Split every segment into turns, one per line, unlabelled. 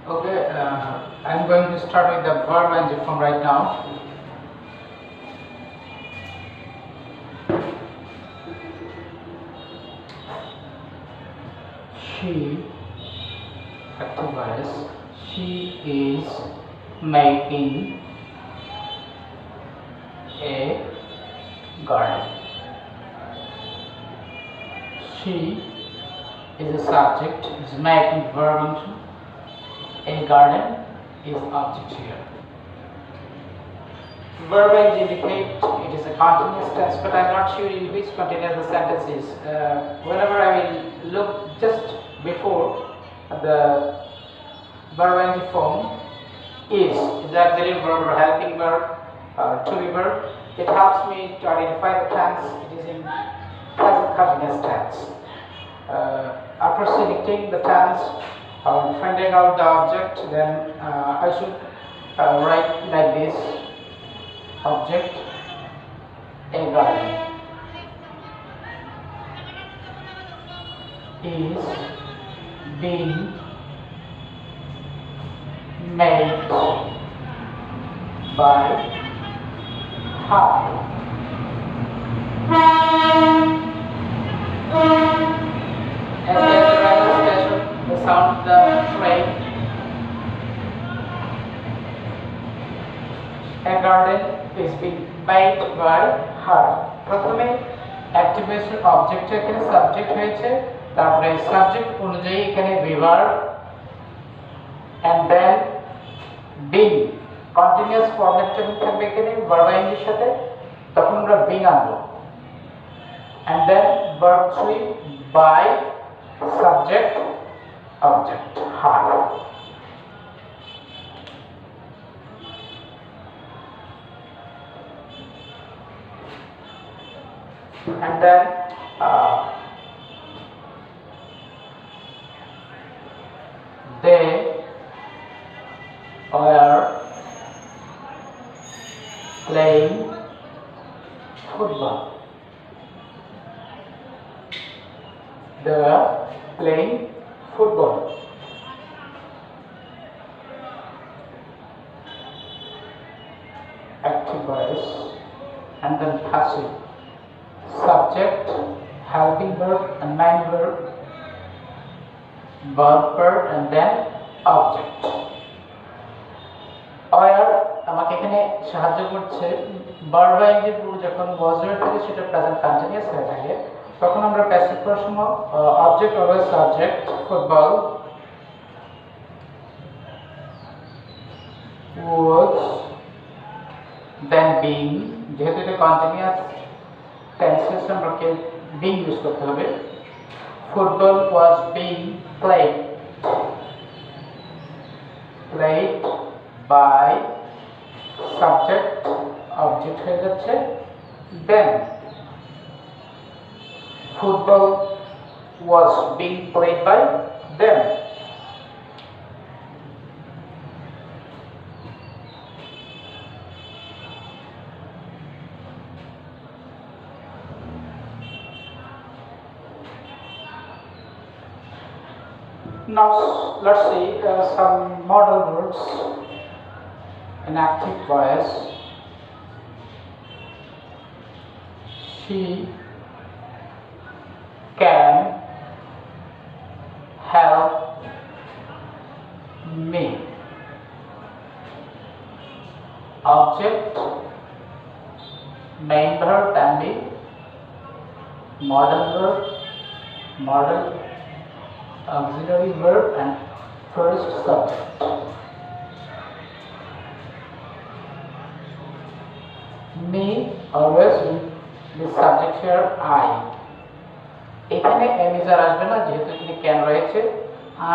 Okay, I'm going to start with the verb and form right now. She, active voice, she is making a garden. She is a subject, is making verb into a garden is object here. Verb indicate it is a continuous tense, but I'm not sure in which continuous the sentence is. Whenever I will look just before the verb form is auxiliary verb or helping verb or to be verb, it helps me to identify the tense. It is in present continuous tense. After selecting the tense, finding out the object, then I should write like this: object, a garden, is being made by her. As the railway station, the sound of the train. A garden is being made by her. প্রথমে activation object এখানে subject হয়েছে, তারপরে subject অনুযায়ী এখানে verb and then being continuous format যখন থাকবে এখানে verb এর সাথে, তখন আমরা being আনবো and then verb 3 by subject object her. And then they are playing football. They are playing football. Active voice and then passive. Subject, helping verb and main verb, verb and then object. Where আমাকে এখানে সাহায্য করছে verb এর পুরো যখন was এর থাকে সেটা প্রেজেন্ট কন্টিনিউয়াস হয়ে থাকে, তখন আমরা প্যাসিভ করার সময় অবজেক্ট অথবা subject football was then being, যেহেতু এটা কন্টিনিউয়াস টেন্সেস আমাকে being ইউজ করতে হবে। Football was being played by subject object হয়ে যাচ্ছে then football was being played by them. Now let's see some modal verbs in active voice. She can help me. Object, main verb can be modal verb, modal auxiliary verb and first subject. Me always with the subject here I. এখানে am is আর আসবে না, যেহেতু এখানে can রয়েছে।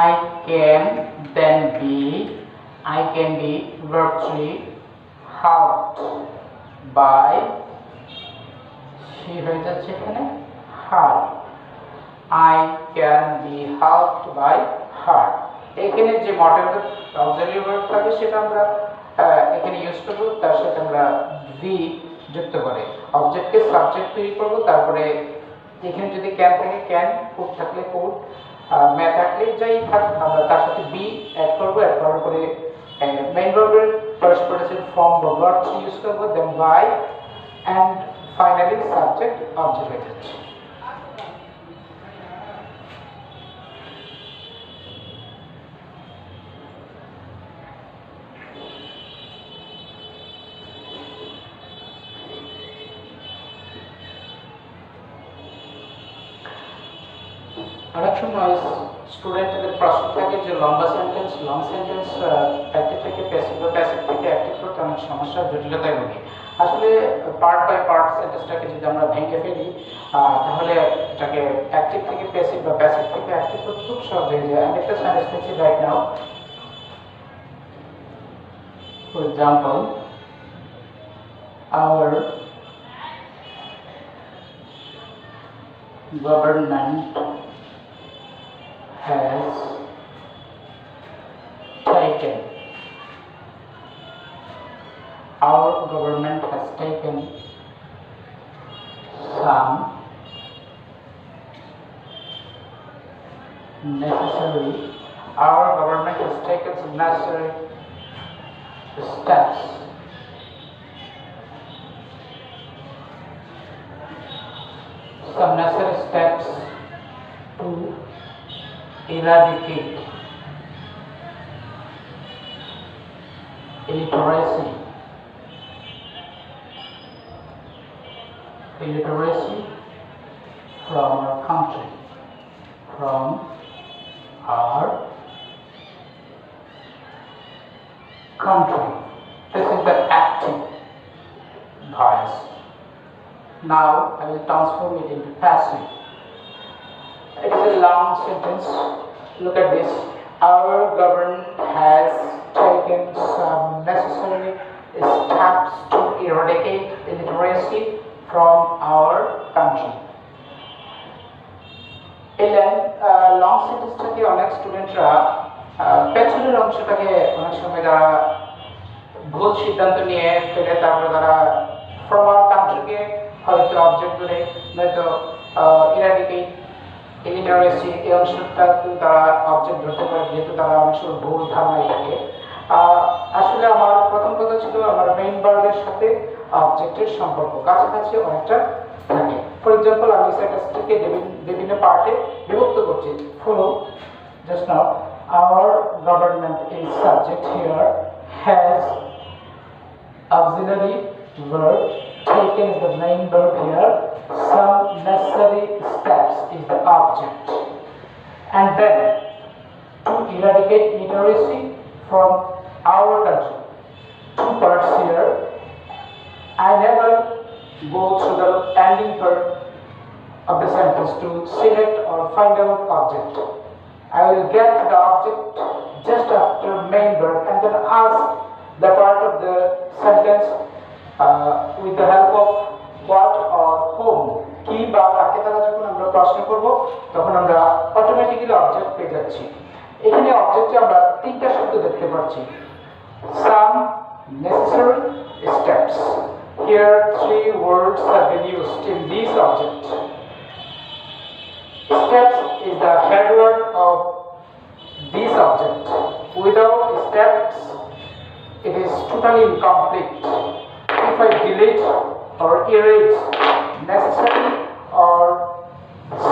I can then be, I can be verb 3 helped by, she হয়ে যাচ্ছে এখানে her. I can be helped by her. এখানে যে মডেল অক্সিলারি ভার্ব থাকে সেটা আমরা এখানে ইউজ করব, তার সাথে আমরা বি যুক্ত করে অবজেক্টকে সাবজেক্ট তৈরি করব। তারপরে এখানে যদি ক্যান থাকে ক্যান, কুড থাকলে কুড, ম্যা থাকলে যাই থাক আমরা তার সাথে বি অ্যাড করব, অ্যাড করার পরে মেইন ভার্বের ফার্স্ট পার্টিসিপল ফর্ম বা ভার্ব ইউজ করব, then by and finally subject object হয়ে যাচ্ছে। অনেক সময় স্টুডেন্টদের প্রশ্ন থাকে যে লম্বা সেন্টেন্স, লং সেন্টেন্স অ্যাক্টিভ থেকে প্যাসিভ বা প্যাসিভ থেকে অ্যাক্টিভ করতে অনেক সমস্যা জটিলতায় ভুগি। আসলে পার্ট বাই পার্ট সেন্টেন্সটাকে যদি আমরা ভেঙে ফেলি তাহলে এটাকে অ্যাক্টিভ থেকে প্যাসিভ বা প্যাসিভ থেকে অ্যাক্টিভ করতে খুব সহজ হয়ে যায়। আমি একটা সেন্টেন্স দিচ্ছি right now. For example, our government has taken, our government has taken some necessary, our government has taken some necessary steps to eradicate illiteracy from our country, from our country. This is the active voice. Now I will transform it into passive. It is a long sentence. Look at this. Our government has taken some necessary steps to eradicate illiteracy from our country. এই long সেন্টেন্সটাকে অনেক স্টুডেন্টরা পেছনের অংশটাকে অনেক সময় তারা ভুল সিদ্ধান্ত নিয়ে ফেলে, তারপরে তারা ফ্রম আওয়ার কান্ট্রিকে হয়তো অবজেক্ট ধরে, নয়তো ইরাডিকেট ইলিটারেসি এই অংশটা তারা অবজেক্ট ধরতে পারে, যেহেতু তারা অনেক সময় ভুল ধারণায় থাকে। আসলে আমার প্রথম কথা ছিল আমার মেইন ভার্বের সাথে অবজেক্টের সম্পর্ক কাছাকাছি অনেকটা থাকে। ফর এক্সাম্পল, আমি সেন্টেন্সটিকে বিভিন্ন পার্টে বিভক্ত করছি। Follow just now, our government is subject here, has auxiliary verb, taken is the main verb here, some necessary steps is the object, and then to eradicate illiteracy from our country. Two parts here. I never go through the ending part of the sentence to select or find out object. I will get the object just after main verb and then ask the part of the sentence with the help of what or whom. কি বা কাকে দ্বারা যখন আমরা প্রশ্ন করব তখন আমরা অটোমেটিক্যালি অবজেক্ট পেয়ে যাচ্ছি। এখানে অবজেক্টে আমরা তিনটা শব্দ দেখতে পাচ্ছি। Some necessary steps. Here three words have been used in this object. Steps is the head word of this object. Without steps, it is totally incomplete. If I delete or erase necessary or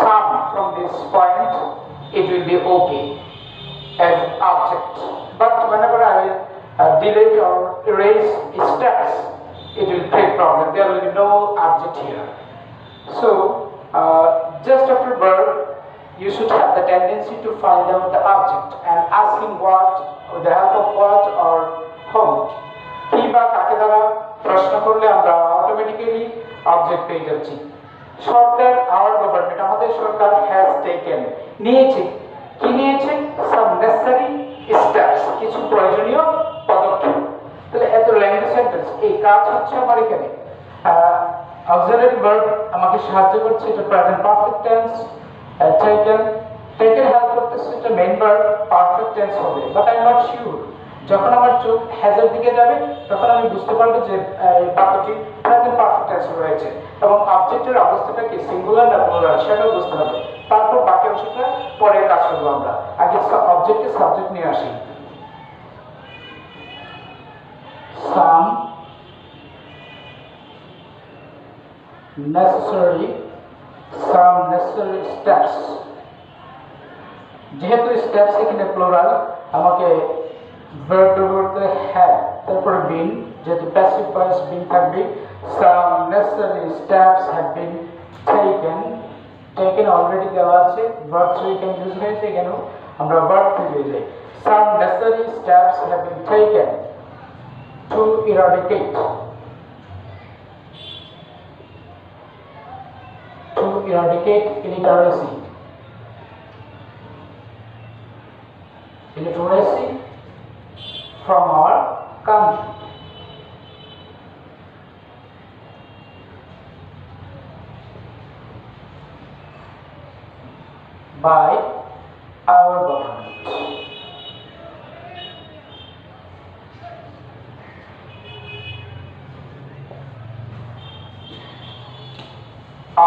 some from this point, it will be okay as object. But whenever I will delete or erase steps, it will create problem. There will be no object here. So just after verb, you should have the tendency to find out the object and asking what, with the help of what or whom. কি বা কাকে দ্বারা প্রশ্ন করলে আমরা automatically object পেয়ে যাচ্ছি। সরকার, hour government, আমাদের সরকার হ্যাজ টেকেন, নিয়েছে। কি নিয়েছে? সাম নেসেসারি স্টেপস, কিছু প্রয়োজনীয় পদক্ষেপ। তাহলে এত ল্যাঙ্গুয়েজ সেন্টেন্স, এই কাজ হচ্ছে আমার এখানে অক্সিলারি ভার্ব আমাকে সাহায্য করছে, এটা present perfect tense. Taken help করতেছে, এটা মেইন ভার্ব পারফেক্ট টেন্স হবে। But I am not sure, যখন আমার চোখ হ্যাজের দিকে যাবে তখন আমি বুঝতে পারবো যে এই বাক্যটি প্রেজেন্ট পারফেক্ট টেন্স রয়েছে এবং অবজেক্টের অবস্থাটা কি সিঙ্গুলার না প্লুরাল সেটাও বুঝতে হবে। তারপর বাকি অংশটা পরে কাজ করবো আমরা। আগে অবজেক্টে সাবজেক্ট নিয়ে আসি। সাম necessary steps, যেহেতু স্টেপস এখানে প্লুরাল আমাকে ভার্ব করতে হ্যাভ তারপর বিন, যেহেতু প্যাসিভ ভয়েস বিন থাকবে। some necessary steps have been taken already দেওয়া আছে, ভার্ব 3 এখানে ইউজ হয়েছে, এখানেও আমরা ভার্ব 3 পেয়ে যাই। some necessary steps have been taken to eradicate illiteracy from our country. By our government.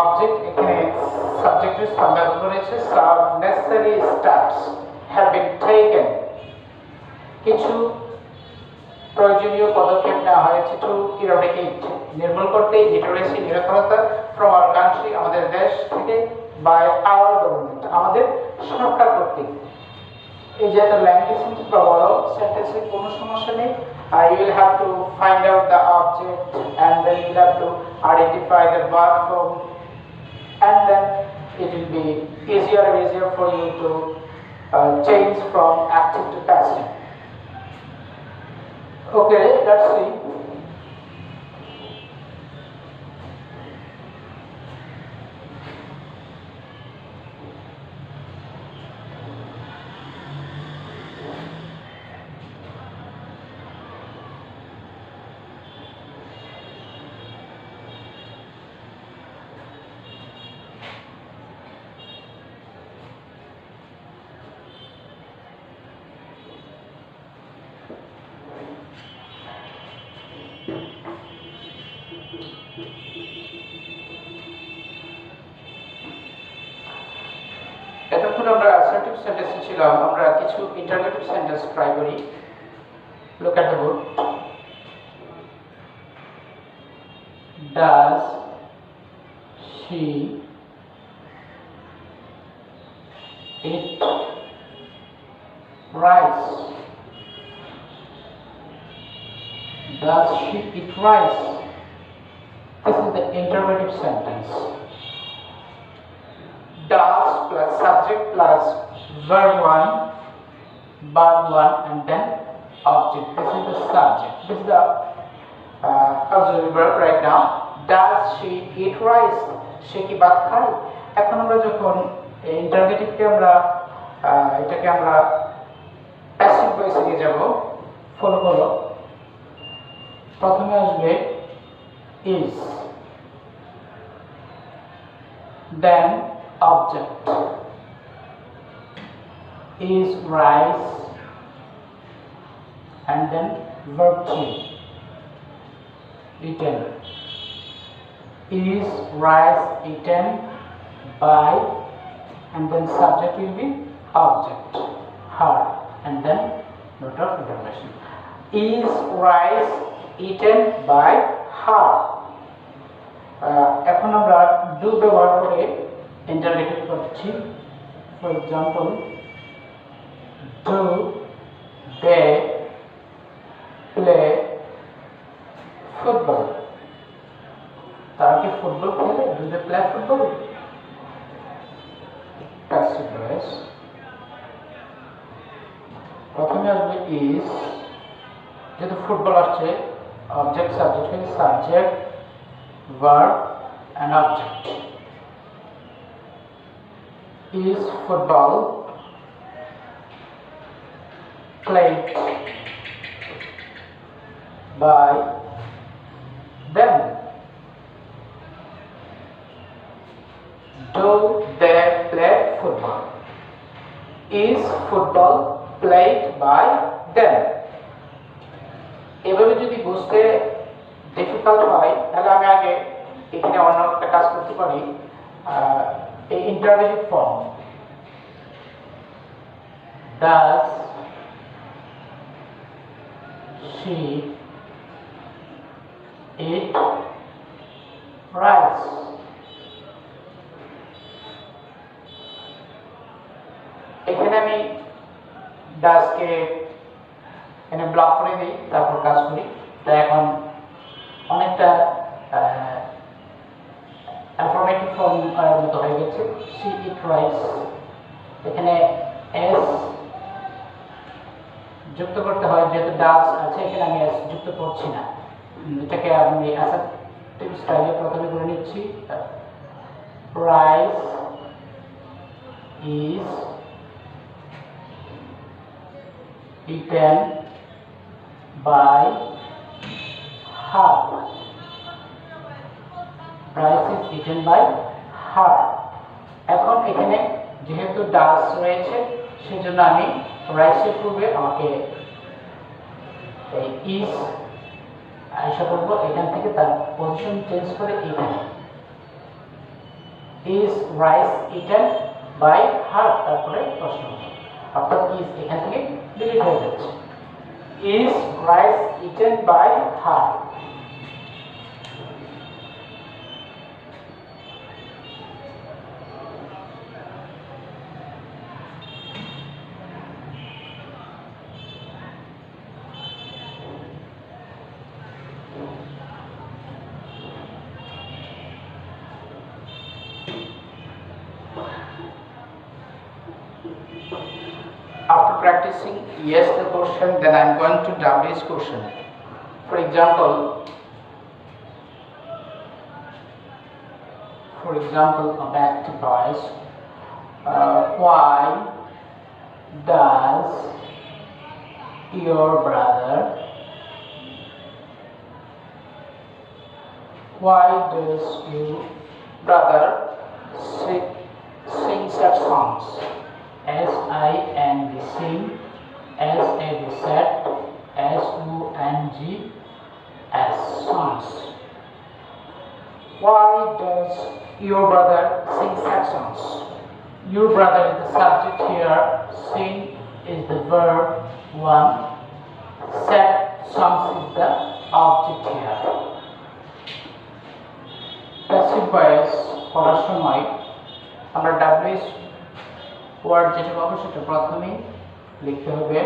Object এখানে সাবজেক্টের সংজ্ঞা রয়েছে। some necessary steps have been taken, কিছু প্রয়োজনীয় পদক্ষেপ নেওয়া হয়েছে টু ইরাডিকেট, নির্মূল করতে লিটারেসি নিরক্ষরতা ফ্রম আওয়ার কান্ট্রি, আমাদের দেশ থেকে, বাই আওয়ার গভর্নমেন্ট, আমাদের সরকার কর্তৃক। এই যে একটা ল্যাঙ্গুয়েজ সেন্টেন্স বা বড় সেন্টেন্সে কোনো সমস্যা নেই। You will have to find out the object and then you will have to identify the verb form, and then it will be easier for you to change from active to passive. Okay, let's see. এতক্ষণ আমরা assertive সেন্টেন্সে ছিলাম, আমরা কিছু interrogative sentence try করি। Look at the book. Does she eat rice? Does she eat rice? This is the interrogative sentence. Does plus subject plus verb 1, and then object. This is the subject. This is the auxiliary verb right now. Does she eat rice? সে কি ভাত খায়? এখন আমরা যখন ইন্টারোগেটিভকে এটাকে আমরা passive ভয়েসে নিয়ে যাব, ফলো করো। প্রথমে আসবে is, then object, is rice, and then verb 3, eaten. Is rice eaten by, and then subject will be object, her, and then note of information. Is rice eaten by her? এখন আমরা do ব্যবহার করে interrogative করছি। For example, do they play football? তারা কি football খেলে? do they play football? passive voice। প্রথমে আসবে is, যেহেতু ফুটবল আসছে অবজেক্ট সাবজেক্ট হয়ে subject verb and object. Is football played by them? Do they play football? Is football played by them? এভাবে যদি বুঝতে ডিফিকাল্ট হয় তাহলে আমি আগে এখানে অন্য একটা কাজ করতে পারি। interrogative form. Does she eat rice? এখানে আমি ডাসকে এখানে ব্লক করে দিই, তারপর কাজ করি। তাই এখন অনেকটা অ্যাফার্মেটিভ ফর্ম মতো হয়ে গেছে। she eat rice, এখানে এস যুক্ত করতে হয়, যেহেতু ডাস আছে এখানে আমি এস যুক্ত করছি না। এটাকে আমি অ্যাসার্টিভ স্টাইলে প্রথমে করে নিচ্ছি। Rice is eaten by her. Rice is eaten by her. এখন এখানে যেহেতু ডাস রয়েছে সেজন্য আমি রাইসের পূর্বে আমাকে এই ইজ আশা করব, এখান থেকে তার পজিশন চেঞ্জ করে এখানে is rice eaten by her, তারপরে প্রশ্ন, অর্থাৎ ইজ এখান থেকে ডিলিট হয়ে যাচ্ছে। Is rice eaten by her. After practicing yes the question, then I am going to W's question. For example, a back device. Why does your brother sing sad songs? S-I-N-G, sing, S-A-D, sad, S-O-N-G-S, songs. Why does your brother sing sad songs? Your brother is the subject here, sing is the verb 1, sad songs is the object here. Passive voice পড়ার সময় আমরা WH word যেটা পাবো সেটা প্রথমে লিখতে হবে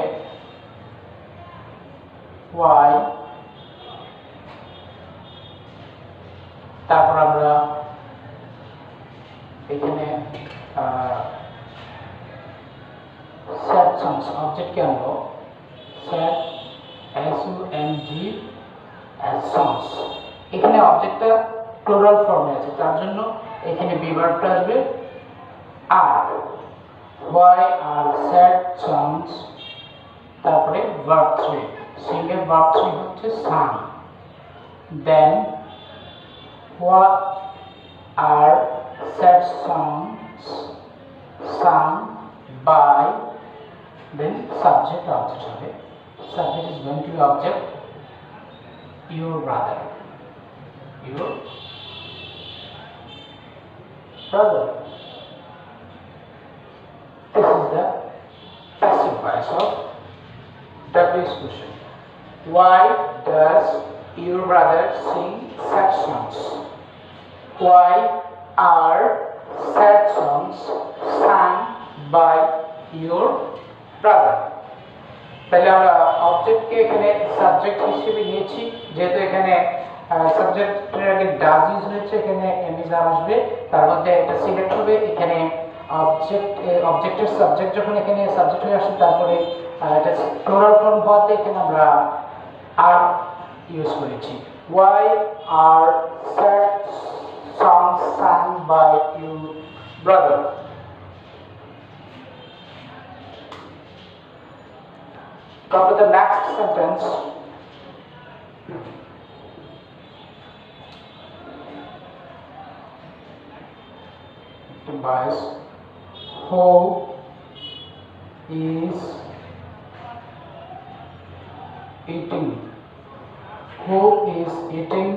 why, তারপর আমরা এখানে sad songs অবজেক্টকে আনবো, sad S-O-N-G-S, songs। এখানে অবজেক্টটা প্লুরাল ফর্মে আছে, তার জন্য এখানে বি ভার্বটা আসবে আর। Why are sad songs, তারপরে verb 3, sing এর verb 3 হচ্ছে sung। Then what are sad songs sung by, then subject object হবে, subject is going to be object your brother, your brother. This is the passive voice of W's question. Why does your brother sing sad songs? Why are sad songs sung by your brother? তাহলে আমরা অবজেক্টকে এখানে subject হিসেবে নিয়েছি, যেহেতু এখানে সাবজেক্টের আগে does use হয়েছে, এখানে এমইজ আসবে, তার মধ্যে এটা সিলেক্ট হবে। এখানে অবজেক্টের সাবজেক্ট যখন এখানে সাবজেক্ট হয়ে আসে, তারপরে এটা প্লুরাল ফর্ম হওয়াতে এখানে আমরা আর ইউজ করেছি। Why are sad songs sung by your brother? Come to the next sentence. Bias. Who is eating? Who is eating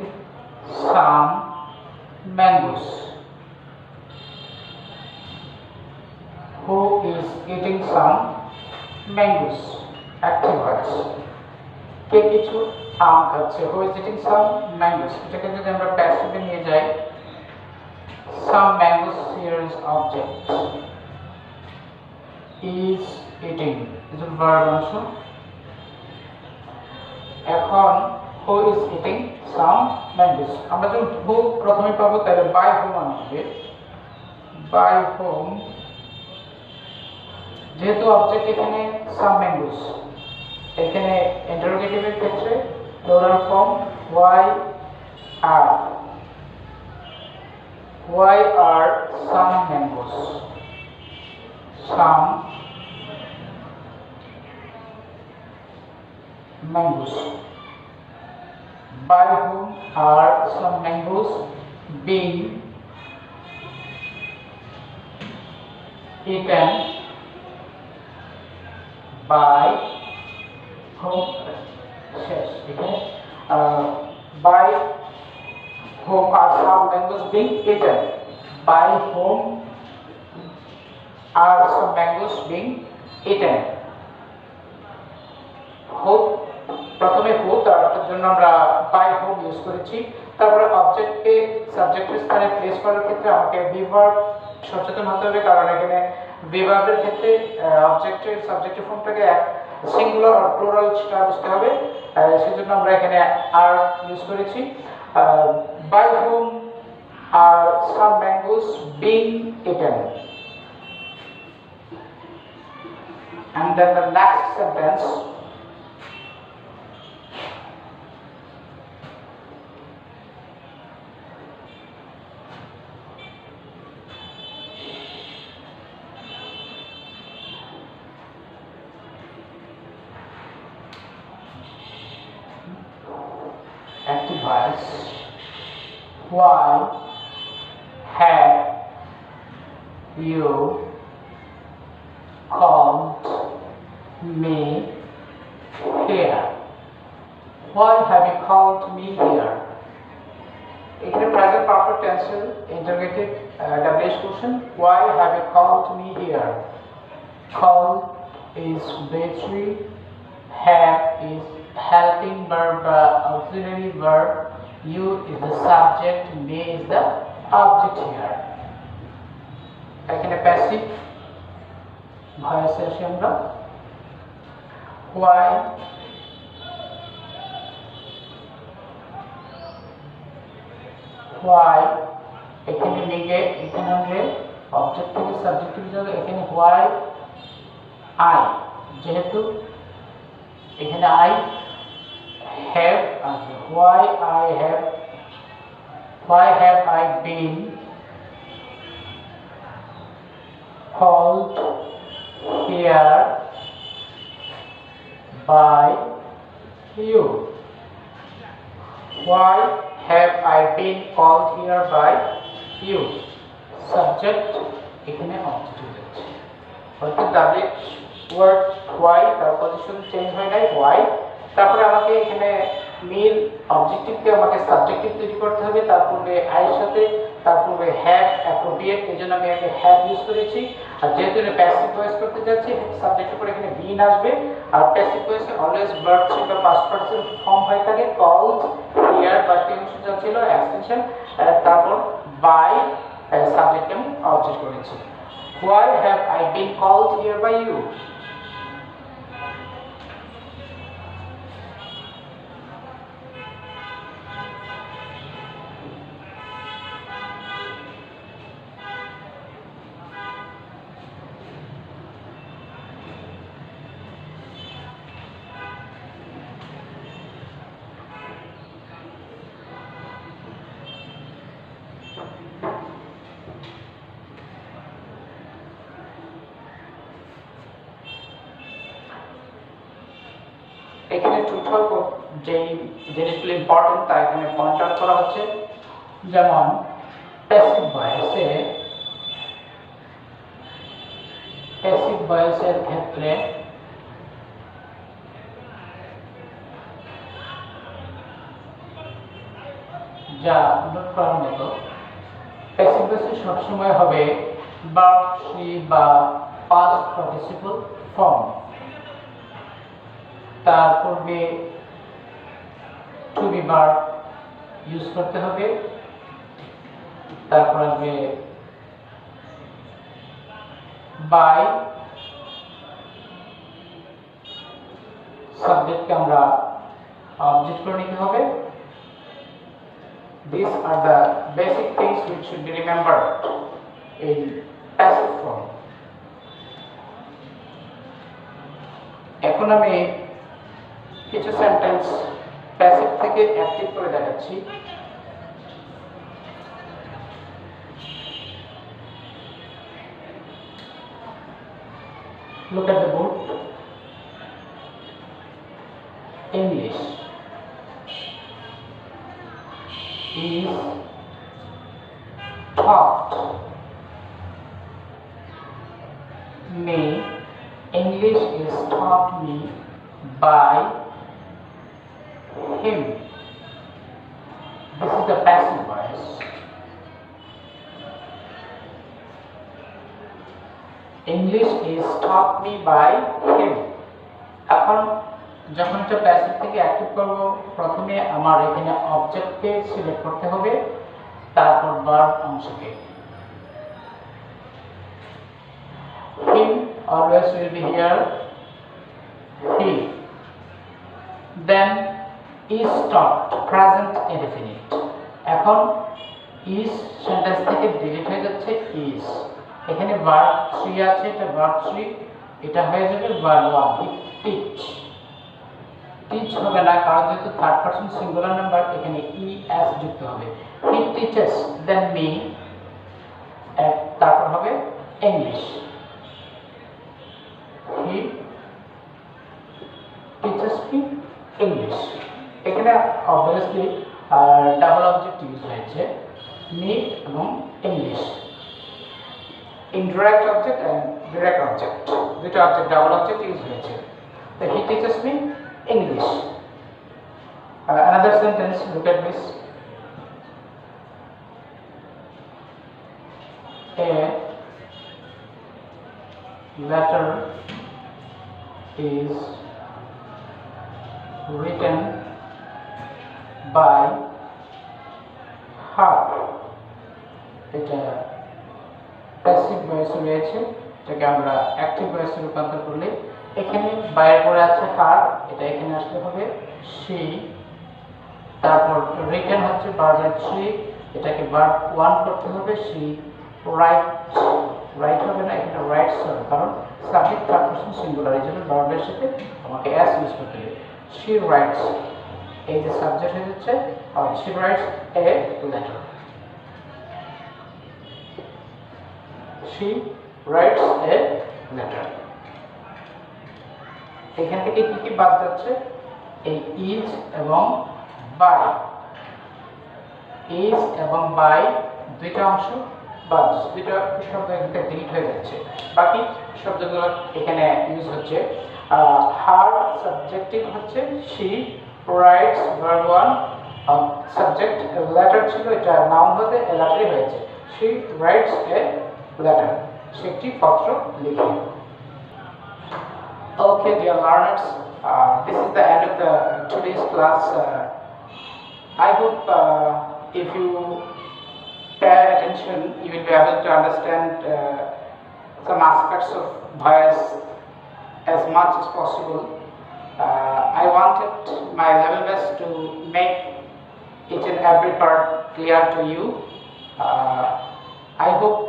some mangoes? who is eating some mangoes. Active voice. কে কিছু আম খাচ্ছে, who is eating some mangoes. এটাকে যদি আমরা প্যাসিভে নিয়ে যাই, some mangoes here is object, is eating is a verb অংশ। এখন who is eating some mangoes, আমরা যখন who প্রথমে পাবো তাহলে by whom আসবে, by whom, যেহেতু অবজেক্ট এখানে some mangoes, এখানে ইন্টারোগেটিভের ক্ষেত্রে plural form why are some mangoes, some mangoes, by whom are some mangoes being eaten, by whom, by whom are some mangoes being eaten, by whom are some mangoes being eaten. who প্রথমে who তার জন্য আমরা by whom use করেছি, তারপরে অবজেক্টকে সাবজেক্টের স্থানে place করার ক্ষেত্রে আমাকে বিভার্ব সচেতন হতে হবে, কারণ এখানে বিভার্বের ক্ষেত্রে অবজেক্টের সাবজেক্টিভ ফর্মটাকে সিঙ্গুলার আর প্লুরাল সেটা বুঝতে হবে, সেজন্য আমরা এখানে আর ইউজ করেছি। by whom are some mangoes being eaten, and then the next sentence, active voice, why have you called me here, why have you called me here, এখানে প্রেজেন্ট পারফেক্ট টেন্সের interrogative WH question, why have you called me here, call is B3, have is helping verb, auxiliary verb, you is the subject, me is the object here. এখানে passive voice আসে আমরা why এখানে লিখে এখানে আমরা object থেকে সাবজেক্টের জায়গায় এখানে why I, যেহেতু এখানে I have আসবে, why have I been called here by you, why have I been called here by you, subject এখানে অবজেক্ট হয়ে যাচ্ছে, হয়তো WH ওয়ার্ড why তার পজিশন চেঞ্জ হয় নাই why, তারপরে আমাকে এখানে মেল অবজেক্টিভকে আমাকে সাবজেক্টিভ তৈরি করতে হবে, তারপরে আই এর সাথে তারপরে হ্যাভ অ্যাপ্রোপ্রিয়েট, এজন্য আমি এখানে হ্যাভ ইউজ করেছি। আর যেহেতু আমি প্যাসিভ ভয়েস করতে যাচ্ছি, সাবজেক্টের পরে এখানে বিন আসবে, আর প্যাসিভ ভয়েসে অলওয়েজ ভার্ব বা পাস্ট পার্টিসিপল ফর্ম হয়ে থাকে, কল্ড হিয়ার বা টেনশন যা ছিল এক্সটেনশন, তারপর বাই সাবজেক্টকে আমি অবজেক্ট করেছি। why have I been called here by you, এখানে টোটাল যে জিনিসগুলো ইম্পর্টেন্ট তা এখানে পয়েন্ট আউট করা হচ্ছে, যেমন প্যাসিভ ভয়েসের ক্ষেত্রে যা নোট করার মতো, প্যাসিভ ভয়েসে সবসময় হবে ভার্ব সি বা past participle form. তার পূর্বে to be verb ইউজ করতে হবে, তারপর আসবে by, সাবজেক্টকে আমরা অবজেক্ট করে নিতে হবে। These are the basic things which should be remembered in passive form. এখন আমি কিছু সেন্টেন্স প্যাসিভ থেকে অ্যাক্টিভ করে দেখাচ্ছি। Look at the board. English is taught me. English is taught me by him. This is the passive voice. English is taught me by him. এখন যখন এটা passive থেকে অ্যাক্টিভ করব, প্রথমে আমার এখানে অবজেক্টকে সিলেক্ট করতে হবে, তারপর ভার্ব অংশকে। Him always will be here, he. Then is taught, present indefinite. এখন is সেন্টেন্স থেকে ডিলিট হয়ে যাচ্ছে is। এখানে ভার্ব 3 আছে, এটা ভার্ব 3, এটা হয়ে যাবে ভার্ব 1, teach। টিচ হবে না, কারণ যেহেতু থার্ড পারসন সিঙ্গুলার নাম্বার, এখানে es যুক্ত হবে। he teaches then me, তারপর হবে English. he teaches me English. এখানে অবভিয়াসলি ডাবল অবজেক্ট ইউজ হয়েছে, me এবং English. Indirect object and direct object, দুটো অবজেক্ট ডাবল অবজেক্ট ইউজ হয়েছে। তো he teaches me English. Another sentence, look at this. A letter is written by her. এটা passive voice রয়েছে, এটাকে আমরা active ভয়েসে রূপান্তর করলে এখানে বাইরে পড়ে আছে হার, এটা এখানে আসলে হবে she। তারপর রিটেন হচ্ছে ভার্ব 3, এটাকে ভার্ব 1 করতে হবে, she writes, রাইট হবে না, এখানে রাইটস হবে, কারণ সাবজেক্ট থার্ড পারসন সিঙ্গুলার, এই জন্য ভার্বের সাথে আমাকে s ইউজ করতে হবে। she writes, এই যে সাবজেক্ট হয়ে যাচ্ছে, আর she writes a letter, she writes a letter। এখান থেকে কি কি বাদ যাচ্ছে, এই ইজ এবং বাই, ইজ এবং বাই দুইটা অংশ বাদ, দুইটা শব্দ এখান থেকে ডিলিট হয়ে যাচ্ছে, বাকি শব্দগুলো এখানে ইউজ হচ্ছে। হার সাবজেক্টিভ হচ্ছে she writes verb 1, subject letter ছিল, এটা নাউন হতে a letter হয়েছে, she writes a letter, সে একটি পত্র লিখে। Okay, dear learners, this is the end of today's class. I hope if you pay attention, you will be able to understand some aspects of voice as much as possible. I wanted my level best to make each and every part clear to you. I hope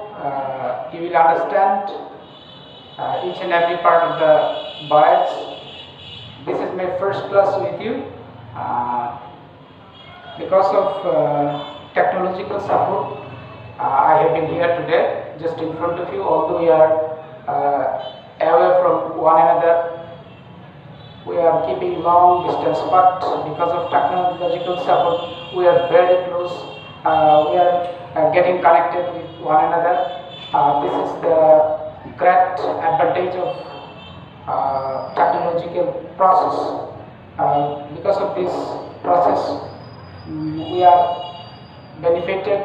you will understand each and every part of the voice. This is my first class with you. Because of technological support, I have been here today just in front of you, although we are away from one another, we are keeping long distance, but because of technological support we are very close, we are getting connected with one another. This is the great advantage of technological process. Because of this process we are benefited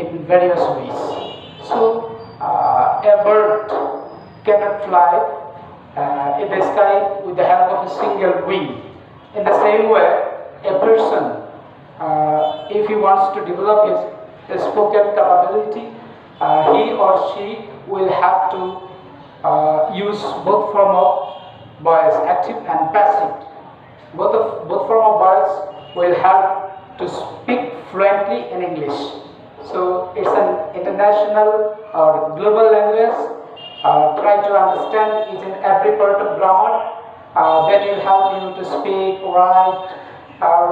in various ways. So a bird cannot fly in the sky with the help of a single wing. In the same way, a person, if he wants to develop his spoken capability, he or she will have to use both form of voice, active and passive. Both form of voice will help to speak fluently in English. So it's an international or global language. Try to understand each and every part of grammar. That will help you to speak, write,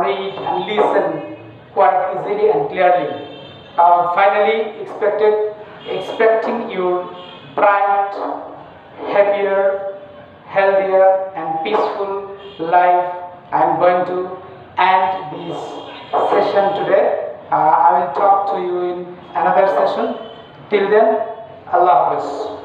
read and listen quite easily and clearly. Finally, expecting your bright, happier, healthier and peaceful life, I am going to end this session today. I will talk to you in another session. Till then, Allah Hafiz.